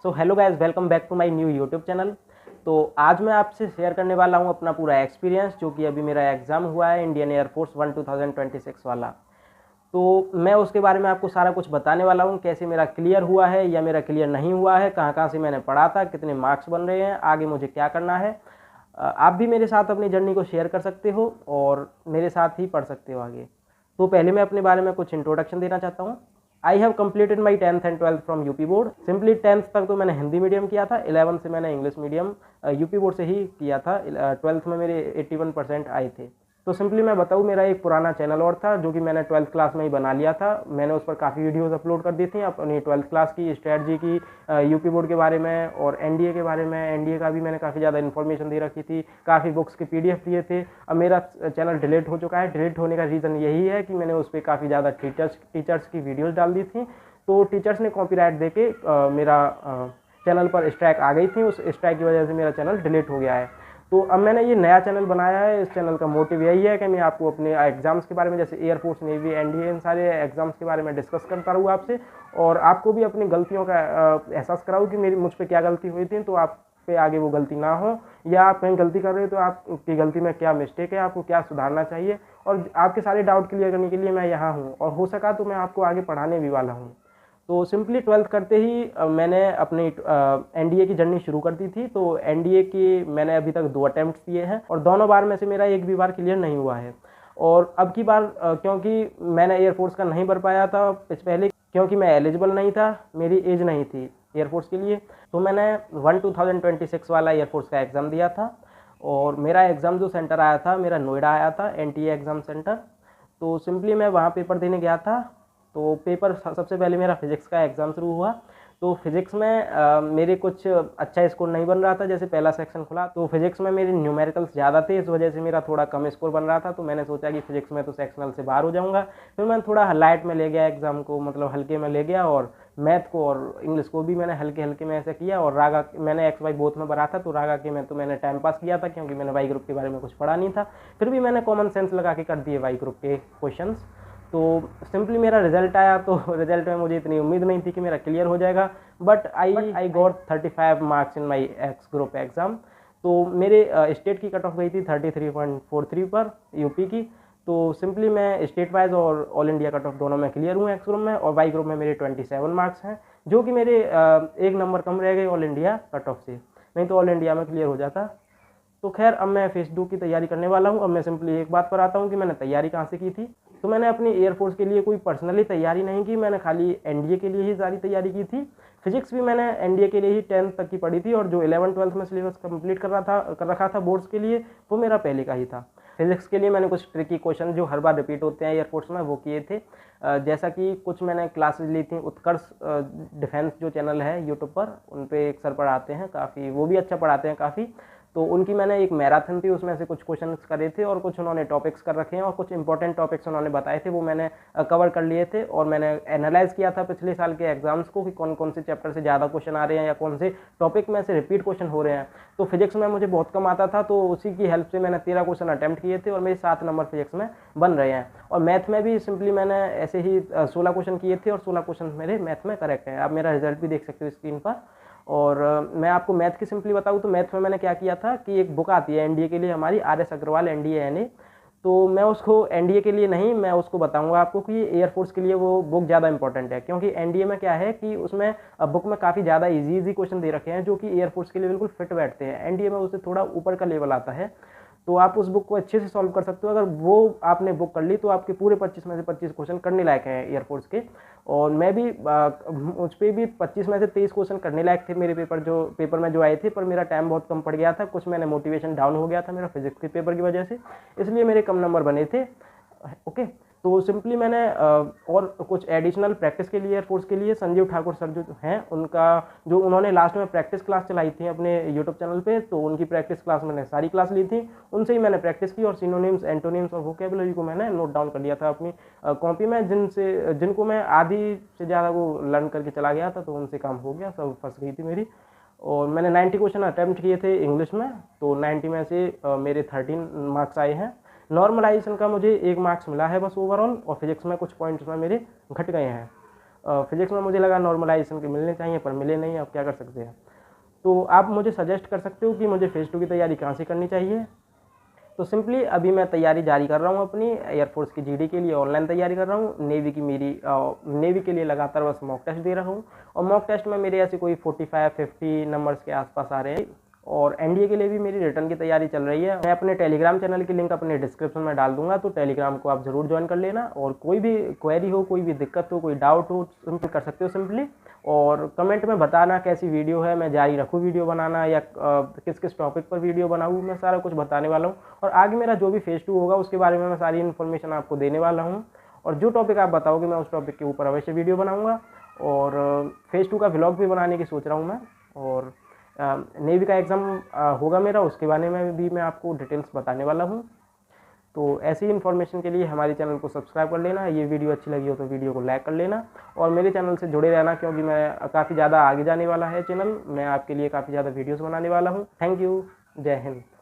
So hello guys, welcome back to my new YouTube channel. तो आज मैं आपसे शेयर करने वाला हूं अपना पूरा एक्सपीरियंस, जो कि अभी मेरा एग्ज़ाम हुआ है इंडियन एयरफोर्स 1 2026 वाला। तो मैं उसके बारे में आपको सारा कुछ बताने वाला हूं, कैसे मेरा क्लियर हुआ है या मेरा क्लियर नहीं हुआ है, कहाँ कहाँ से मैंने पढ़ा था, कितने मार्क्स बन रहे हैं, आगे मुझे क्या करना है। आप भी मेरे साथ अपनी जर्नी को शेयर कर सकते हो और मेरे साथ ही पढ़ सकते हो आगे। तो पहले मैं अपने बारे में कुछ इंट्रोडक्शन देना चाहता हूँ। I have completed my 10th and 12th from UP board. Simply 10th तक तो मैंने हिंदी मीडियम किया था, 11th से मैंने इंग्लिश मीडियम यूपी बोर्ड से ही किया था। 12th में मेरे 81% आए थे। तो सिंपली मैं बताऊँ, मेरा एक पुराना चैनल और था जो कि मैंने 12th क्लास में ही बना लिया था। मैंने उस पर काफ़ी वीडियोस अपलोड कर दी थी अपनी 12th क्लास की स्ट्रेटजी की, यूपी बोर्ड के बारे में और एनडीए के बारे में। एनडीए का भी मैंने काफ़ी ज़्यादा इन्फॉर्मेशन दे रखी थी, काफ़ी बुक्स के पीडीएफ दिए थे। अब मेरा चैनल डिलीट हो चुका है। डिलीट होने का रीज़न यही है कि मैंने उस पर काफ़ी ज़्यादा टीचर्स की वीडियोज़ डाल दी थी। तो टीचर्स ने कॉपीराइट देके मेरा चैनल पर स्ट्राइक आ गई थी। उस स्ट्राइक की वजह से मेरा चैनल डिलीट हो गया है। तो अब मैंने ये नया चैनल बनाया है। इस चैनल का मोटिव यही है कि मैं आपको अपने एग्जाम्स के बारे में, जैसे एयरफोर्स, नेवी, एनडीए, इन सारे एग्जाम्स के बारे में डिस्कस करता रहूँ आपसे, और आपको भी अपनी गलतियों का एहसास कराऊँ कि मुझ पर क्या गलती हुई थी, तो आप पे आगे वो गलती ना हो, या आप कहीं गलती कर रहे हो तो आपकी गलती में क्या मिस्टेक है, आपको क्या सुधारना चाहिए। और आपके सारे डाउट क्लियर करने के लिए मैं यहाँ हूँ, और हो सका तो मैं आपको आगे पढ़ाने भी वाला हूँ। तो सिंपली 12th करते ही मैंने अपनी एनडीए की जर्नी शुरू कर दी थी। तो एनडीए की मैंने अभी तक 2 अटैम्प्ट किए हैं और दोनों बार में से मेरा एक भी बार क्लियर नहीं हुआ है। और अब की बार क्योंकि मैंने एयरफोर्स का नहीं भर पाया था पहले, क्योंकि मैं एलिजिबल नहीं था, मेरी एज नहीं थी एयरफोर्स के लिए, तो मैंने 1 2026 वाला एयरफोर्स का एग्ज़ाम दिया था। और मेरा एग्ज़ाम जो सेंटर आया था, मेरा नोएडा आया था, एनटीए एग्ज़ाम सेंटर। तो सिंपली मैं वहाँ पेपर देने गया था। तो पेपर सबसे पहले मेरा फिज़िक्स का एग्ज़ाम शुरू हुआ। तो फिज़िक्स में मेरे कुछ अच्छा स्कोर नहीं बन रहा था। जैसे पहला सेक्शन खुला तो फिज़िक्स में मेरे न्यूमेरिकल्स ज़्यादा थे, इस वजह से मेरा थोड़ा कम स्कोर बन रहा था। तो मैंने सोचा कि फिज़िक्स में तो सेक्शनल से बाहर हो जाऊंगा। फिर मैंने थोड़ा लाइट में ले गया एग्ज़ाम को, मतलब हल्के में ले गया, और मैथ को और इंग्लिश को भी मैंने हल्के हल्के में ऐसे किया। और रागा मैंने एक्स वाई बोथ में भरा था, तो रागा के में तो मैंने टाइम पास किया था, क्योंकि मैंने वाई ग्रुप के बारे में कुछ पढ़ा नहीं था। फिर भी मैंने कॉमन सेंस लगा के कर दिए वाई ग्रुप के क्वेश्चन। तो सिंपली मेरा रिजल्ट आया। तो रिजल्ट में मुझे इतनी उम्मीद नहीं थी कि मेरा क्लियर हो जाएगा, but I got 35 marks in my x group exam. तो मेरे स्टेट की कट ऑफ गई थी 33.43 पर, यूपी की। तो सिंपली मैं स्टेट वाइज और ऑल इंडिया कट ऑफ दोनों में क्लियर हूँ एक्स ग्रुप में, और वाई ग्रुप में मेरे 27 मार्क्स हैं, जो कि मेरे एक नंबर कम रह गए ऑल इंडिया कट ऑफ से, नहीं तो ऑल इंडिया में क्लियर हो जाता। तो खैर, अब मैं फेज 2 की तैयारी करने वाला हूँ। अब मैं सिंपली एक बात पर आता हूँ कि मैंने तैयारी कहाँ से की थी। तो मैंने अपनी एयरफोर्स के लिए कोई पर्सनली तैयारी नहीं की, मैंने खाली एनडीए के लिए ही सारी तैयारी की थी। फिजिक्स भी मैंने एनडीए के लिए ही 10th तक की पढ़ी थी, और जो 11th-12th में सिलेबस कंप्लीट कर रखा था बोर्ड्स के लिए, वो मेरा पहले का ही था। फिजिक्स के लिए मैंने कुछ ट्रिकी क्वेश्चन जो हर बार रिपीट होते हैं एयरफोर्स में, वो किए थे। जैसा कि कुछ मैंने क्लासेज ली थी उत्कर्ष डिफेंस जो चैनल है यूट्यूब पर, उन पर एक सर पढ़ाते हैं काफ़ी, वो भी अच्छा पढ़ाते हैं काफ़ी। तो उनकी मैंने एक मैराथन थी, उसमें से कुछ क्वेश्चंस करे थे, और कुछ उन्होंने टॉपिक्स कर रखे हैं, और कुछ इंपॉर्टेंट टॉपिक्स उन्होंने बताए थे, वो मैंने कवर कर लिए थे। और मैंने एनालाइज किया था पिछले साल के एग्जाम्स को कि कौन कौन से चैप्टर से ज़्यादा क्वेश्चन आ रहे हैं या कौन से टॉपिक में से रिपीट क्वेश्चन हो रहे हैं। तो फिजिक्स में मुझे बहुत कम आता था, तो उसी की हेल्प से मैंने 13 क्वेश्चन अटैम्प्ट किए थे, और मेरे 7 नंबर फिजिक्स में बन रहे हैं। और मैथ में भी सिंपली मैंने ऐसे ही 16 क्वेश्चन किए थे, और 16 क्वेश्चन मेरे मैथ में करेक्ट है। आप मेरा रिजल्ट भी देख सकते हो स्क्रीन पर। और मैं आपको मैथ की सिंपली बताऊँ तो मैथ में मैंने क्या किया था कि एक बुक आती है एनडीए के लिए हमारी, आर.एस. Agarwal NDA NA. तो मैं उसको एनडीए के लिए नहीं, मैं उसको बताऊंगा आपको कि एयरफोर्स के लिए वो बुक ज़्यादा इंपॉर्टेंट है, क्योंकि एनडीए में क्या है कि उसमें बुक में काफ़ी ज़्यादा इजी क्वेश्चन दे रखे हैं, जो कि एयरफोर्स के लिए बिल्कुल फिट बैठते हैं। एनडीए में उससे थोड़ा ऊपर का लेवल आता है। तो आप उस बुक को अच्छे से सॉल्व कर सकते हो। अगर वो आपने बुक कर ली तो आपके पूरे 25 में से 25 क्वेश्चन करने लायक हैं एयरफोर्स के। और मैं भी उस पर भी 25 में से 23 क्वेश्चन करने लायक थे मेरे पेपर में जो आए थे, पर मेरा टाइम बहुत कम पड़ गया था, कुछ मैंने मोटिवेशन डाउन हो गया था मेरा फिजिक्स के पेपर की वजह से, इसलिए मेरे कम नंबर बने थे। ओके। तो सिंपली मैंने और कुछ एडिशनल प्रैक्टिस के लिए एयरफोर्स के लिए संजीव ठाकुर सर जो हैं, उनका जो उन्होंने लास्ट में प्रैक्टिस क्लास चलाई थी अपने यूट्यूब चैनल पे, तो उनकी प्रैक्टिस क्लास मैंने सारी क्लास ली थी, उनसे ही मैंने प्रैक्टिस की। और सिनोनिम्स, एंटोनिम्स और वोकेबुलरी को मैंने नोट डाउन कर लिया था अपनी कॉपी में, जिनको मैं आधी से ज़्यादा वो लर्न करके चला गया था, तो उनसे काम हो गया, सब फंस गई थी मेरी। और मैंने 90 क्वेश्चन अटैम्प्ट किए थे इंग्लिश में, तो 90 में से मेरे 13 मार्क्स आए हैं। नॉर्मलाइजेशन का मुझे 1 मार्क्स मिला है बस ओवरऑल, और फिजिक्स में कुछ पॉइंट्स में मेरे घट गए हैं। फिजिक्स में मुझे लगा नॉर्मलाइजेशन के मिलने चाहिए, पर मिले नहीं। अब क्या कर सकते हैं। तो आप मुझे सजेस्ट कर सकते हो कि मुझे फेज़ 2 की तैयारी कहाँ से करनी चाहिए। तो सिंपली अभी मैं तैयारी जारी कर रहा हूँ अपनी एयरफोर्स की जीडी के लिए, ऑनलाइन तैयारी कर रहा हूँ। नेवी की मेरी नेवी के लिए लगातार बस मॉक टेस्ट दे रहा हूँ, और मॉक टेस्ट में मेरे ऐसे कोई 45-50 नंबर्स के आसपास आ रहे हैं। और एनडीए के लिए भी मेरी रिटर्न की तैयारी चल रही है। मैं अपने टेलीग्राम चैनल की लिंक अपने डिस्क्रिप्शन में डाल दूंगा, तो टेलीग्राम को आप ज़रूर ज्वाइन कर लेना। और कोई भी क्वेरी हो, कोई भी दिक्कत हो, कोई डाउट हो, सिंपल कर सकते हो सिंपली। और कमेंट में बताना कैसी वीडियो है, मैं जारी रखूँ वीडियो बनाना, या किस किस टॉपिक पर वीडियो बनाऊँ, मैं सारा कुछ बताने वाला हूँ। और आगे मेरा जो भी फेज़ 2 होगा उसके बारे में मैं सारी इन्फॉर्मेशन आपको देने वाला हूँ। और जो टॉपिक आप बताओगे मैं उस टॉपिक के ऊपर अवश्य वीडियो बनाऊँगा। और फेज़ 2 का व्लॉग भी बनाने की सोच रहा हूँ मैं। और नेवी का एग्ज़ाम होगा मेरा, उसके बारे में भी मैं आपको डिटेल्स बताने वाला हूँ। तो ऐसी इन्फॉर्मेशन के लिए हमारे चैनल को सब्सक्राइब कर लेना। ये वीडियो अच्छी लगी हो तो वीडियो को लाइक कर लेना, और मेरे चैनल से जुड़े रहना, क्योंकि मैं काफ़ी ज़्यादा आगे जाने वाला है चैनल। मैं आपके लिए काफ़ी ज़्यादा वीडियोस बनाने वाला हूँ। Thank you. जय हिंद।